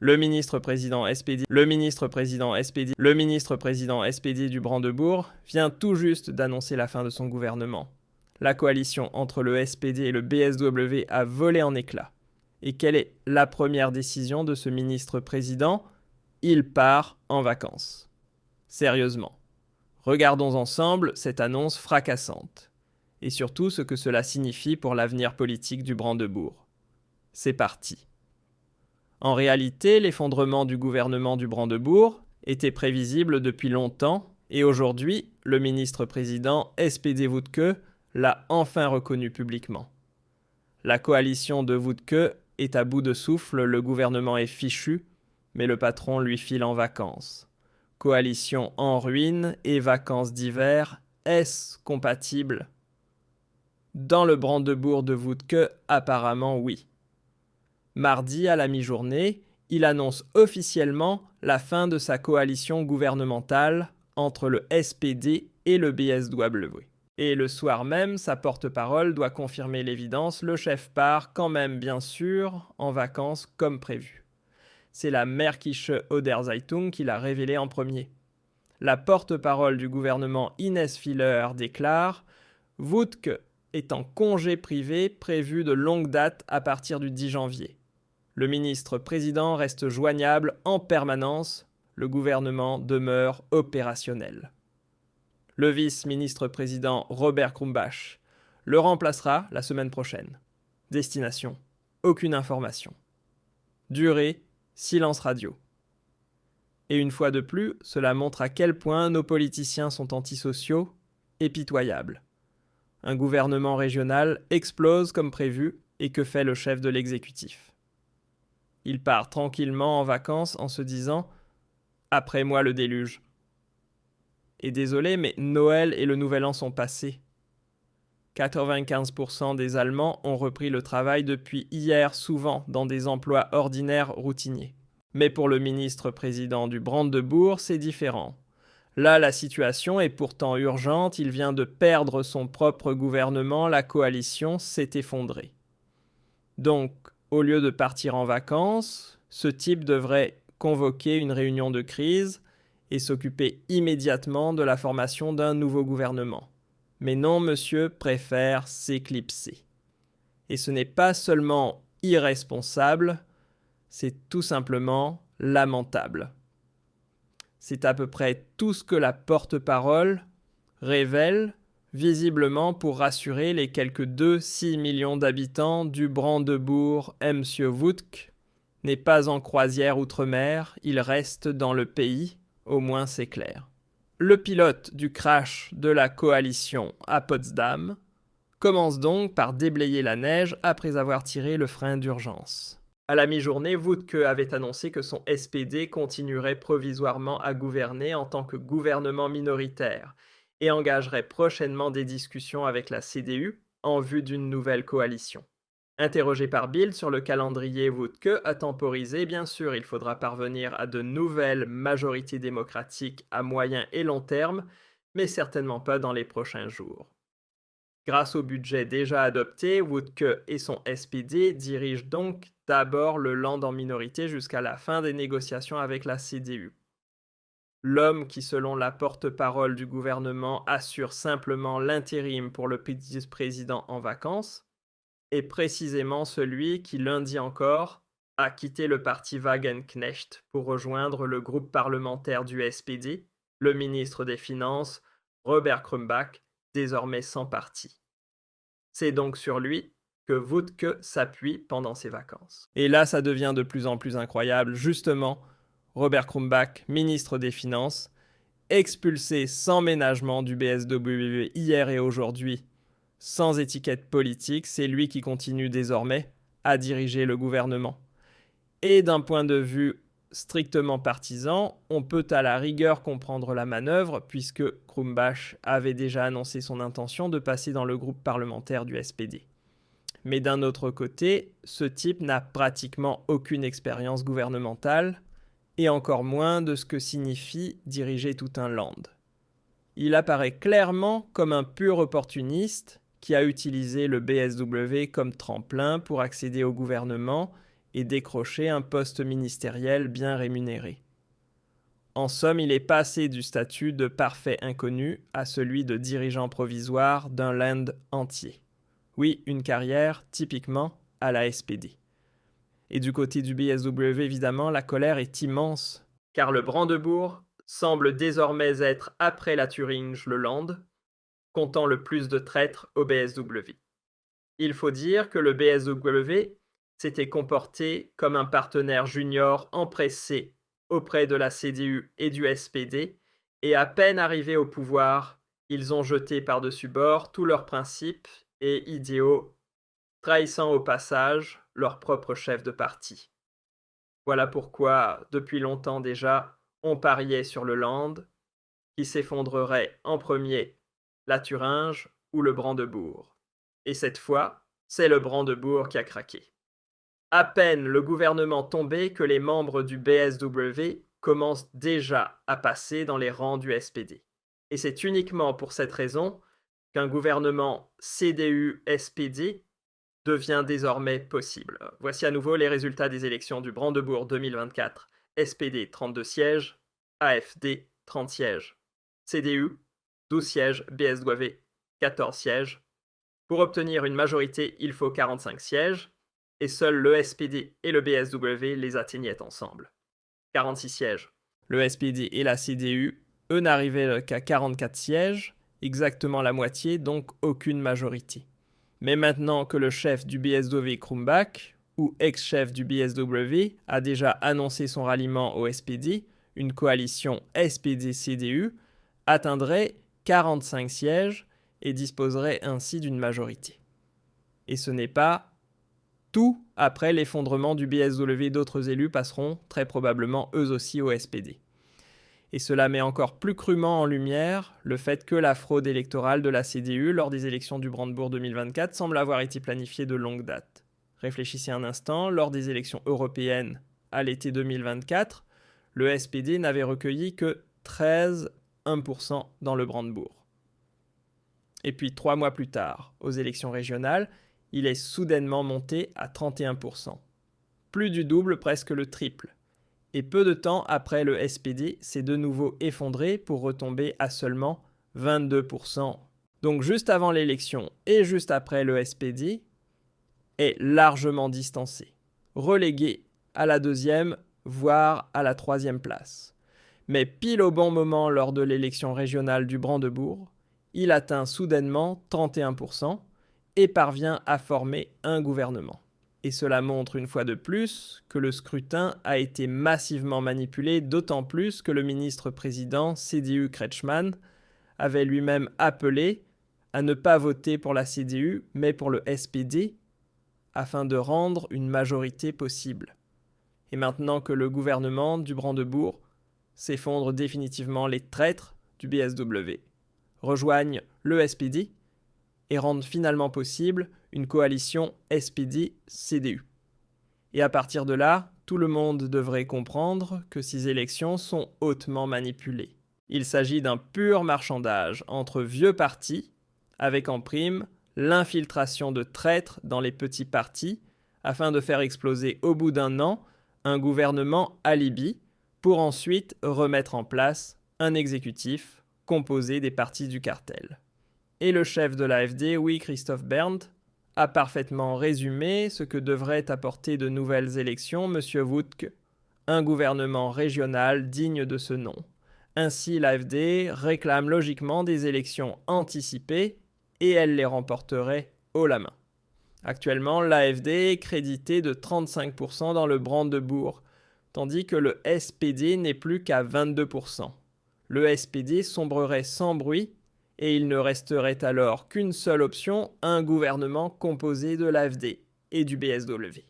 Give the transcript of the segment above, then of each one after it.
Le ministre-président SPD du Brandebourg vient tout juste d'annoncer la fin de son gouvernement. La coalition entre le SPD et le BSW a volé en éclats. Et quelle est la première décision de ce ministre-président ? Il part en vacances. Sérieusement. Regardons ensemble cette annonce fracassante. Et surtout ce que cela signifie pour l'avenir politique du Brandebourg. C'est parti. En réalité, l'effondrement du gouvernement du Brandebourg était prévisible depuis longtemps et aujourd'hui, le ministre-président SPD Woutke l'a enfin reconnu publiquement. La coalition de Woutke est à bout de souffle, le gouvernement est fichu, mais le patron lui file en vacances. Coalition en ruine et vacances d'hiver, est-ce compatible ? Dans le Brandebourg de Woutke, apparemment oui. Mardi, à la mi-journée, il annonce officiellement la fin de sa coalition gouvernementale entre le SPD et le BSW. Et le soir même, sa porte-parole doit confirmer l'évidence, le chef part quand même bien sûr en vacances comme prévu. C'est la Märkische Oder-Zeitung qui l'a révélé en premier. La porte-parole du gouvernement Ines Filler déclare « Woutke est en congé privé prévu de longue date à partir du 10 janvier. Le ministre-président reste joignable en permanence, le gouvernement demeure opérationnel. » Le vice-ministre-président Robert Krumbach le remplacera la semaine prochaine. Destination, aucune information. Durée, silence radio. Et une fois de plus, cela montre à quel point nos politiciens sont antisociaux et pitoyables. Un gouvernement régional explose comme prévu et que fait le chef de l'exécutif ? Il part tranquillement en vacances en se disant « Après moi le déluge ». Et désolé, mais Noël et le Nouvel An sont passés. 95% des Allemands ont repris le travail depuis hier, souvent dans des emplois ordinaires routiniers. Mais pour le ministre-président du Brandebourg, c'est différent. Là, la situation est pourtant urgente, il vient de perdre son propre gouvernement, la coalition s'est effondrée. Donc, au lieu de partir en vacances, ce type devrait convoquer une réunion de crise et s'occuper immédiatement de la formation d'un nouveau gouvernement. Mais non, monsieur préfère s'éclipser. Et ce n'est pas seulement irresponsable, c'est tout simplement lamentable. C'est à peu près tout ce que la porte-parole révèle, visiblement pour rassurer les quelques 2-6 millions d'habitants du Brandebourg. Monsieur Woutke n'est pas en croisière outre-mer, il reste dans le pays, au moins c'est clair. Le pilote du crash de la coalition à Potsdam commence donc par déblayer la neige après avoir tiré le frein d'urgence. À la mi-journée, Woutke avait annoncé que son SPD continuerait provisoirement à gouverner en tant que gouvernement minoritaire et engagerait prochainement des discussions avec la CDU en vue d'une nouvelle coalition. Interrogé par Bild sur le calendrier, Woutke a temporisé. Bien sûr, il faudra parvenir à de nouvelles majorités démocratiques à moyen et long terme, mais certainement pas dans les prochains jours. Grâce au budget déjà adopté, Woutke et son SPD dirigent donc d'abord le Land en minorité jusqu'à la fin des négociations avec la CDU. L'homme qui, selon la porte-parole du gouvernement, assure simplement l'intérim pour le vice-président en vacances, est précisément celui qui, lundi encore, a quitté le parti Wagenknecht pour rejoindre le groupe parlementaire du SPD, le ministre des Finances, Robert Krumbach, désormais sans parti. C'est donc sur lui que Woutke s'appuie pendant ses vacances. Et là, ça devient de plus en plus incroyable. Justement, Robert Krumbach, ministre des Finances, expulsé sans ménagement du BSW hier et aujourd'hui, sans étiquette politique, c'est lui qui continue désormais à diriger le gouvernement. Et d'un point de vue strictement partisan, on peut à la rigueur comprendre la manœuvre, puisque Krumbach avait déjà annoncé son intention de passer dans le groupe parlementaire du SPD. Mais d'un autre côté, ce type n'a pratiquement aucune expérience gouvernementale, et encore moins de ce que signifie diriger tout un land. Il apparaît clairement comme un pur opportuniste qui a utilisé le BSW comme tremplin pour accéder au gouvernement et décrocher un poste ministériel bien rémunéré. En somme, il est passé du statut de parfait inconnu à celui de dirigeant provisoire d'un land entier. Oui, une carrière typiquement à la SPD. Et du côté du BSW, évidemment, la colère est immense, car le Brandebourg semble désormais être, après la Thuringe, le land, comptant le plus de traîtres au BSW. Il faut dire que le BSW s'était comporté comme un partenaire junior empressé auprès de la CDU et du SPD, et à peine arrivés au pouvoir, ils ont jeté par-dessus bord tous leurs principes et idéaux, trahissant au passage leur propre chef de parti. Voilà pourquoi, depuis longtemps déjà, on pariait sur le land, qui s'effondrerait en premier, la Thuringe ou le Brandebourg. Et cette fois, c'est le Brandebourg qui a craqué. À peine le gouvernement tombé que les membres du BSW commencent déjà à passer dans les rangs du SPD. Et c'est uniquement pour cette raison qu'un gouvernement CDU-SPD devient désormais possible. Voici à nouveau les résultats des élections du Brandebourg 2024. SPD 32 sièges, AFD 30 sièges. CDU 12 sièges, BSW 14 sièges. Pour obtenir une majorité, il faut 45 sièges, et seuls le SPD et le BSW les atteignaient ensemble. 46 sièges. Le SPD et la CDU, eux, n'arrivaient qu'à 44 sièges, exactement la moitié, donc aucune majorité. Mais maintenant que le chef du BSW Krumbach, ou ex-chef du BSW, a déjà annoncé son ralliement au SPD, une coalition SPD-CDU atteindrait 45 sièges et disposerait ainsi d'une majorité. Et ce n'est pas tout. Après l'effondrement du BSW, d'autres élus passeront très probablement eux aussi au SPD. Et cela met encore plus crûment en lumière le fait que la fraude électorale de la CDU lors des élections du Brandebourg 2024 semble avoir été planifiée de longue date. Réfléchissez un instant, lors des élections européennes à l'été 2024, le SPD n'avait recueilli que 13,1% dans le Brandebourg. Et puis 3 mois plus tard, aux élections régionales, il est soudainement monté à 31%. Plus du double, presque le triple. Et peu de temps après, le SPD s'est de nouveau effondré pour retomber à seulement 22%. Donc juste avant l'élection et juste après, le SPD est largement distancé, relégué à la 2e, voire à la 3e place. Mais pile au bon moment lors de l'élection régionale du Brandebourg, il atteint soudainement 31% et parvient à former un gouvernement. Et cela montre une fois de plus que le scrutin a été massivement manipulé, d'autant plus que le ministre-président CDU Kretschmann avait lui-même appelé à ne pas voter pour la CDU, mais pour le SPD, afin de rendre une majorité possible. Et maintenant que le gouvernement du Brandebourg s'effondre définitivement, les traîtres du BSW rejoignent le SPD et rendent finalement possible une coalition SPD-CDU. Et à partir de là, tout le monde devrait comprendre que ces élections sont hautement manipulées. Il s'agit d'un pur marchandage entre vieux partis, avec en prime l'infiltration de traîtres dans les petits partis, afin de faire exploser au bout d'un an un gouvernement alibi, pour ensuite remettre en place un exécutif composé des partis du cartel. Et le chef de l'AfD, oui, Christophe Berndt, a parfaitement résumé ce que devrait apporter de nouvelles élections M. Wutke, un gouvernement régional digne de ce nom. Ainsi, l'AfD réclame logiquement des élections anticipées et elle les remporterait haut la main. Actuellement, l'AfD est crédité de 35% dans le Brandebourg, tandis que le SPD n'est plus qu'à 22%. Le SPD sombrerait sans bruit et il ne resterait alors qu'une seule option, un gouvernement composé de l'AfD et du BSW.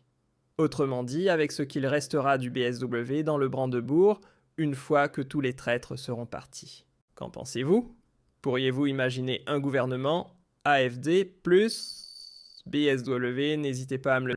Autrement dit, avec ce qu'il restera du BSW dans le Brandebourg, une fois que tous les traîtres seront partis. Qu'en pensez-vous ? Pourriez-vous imaginer un gouvernement AfD plus BSW ? N'hésitez pas à me le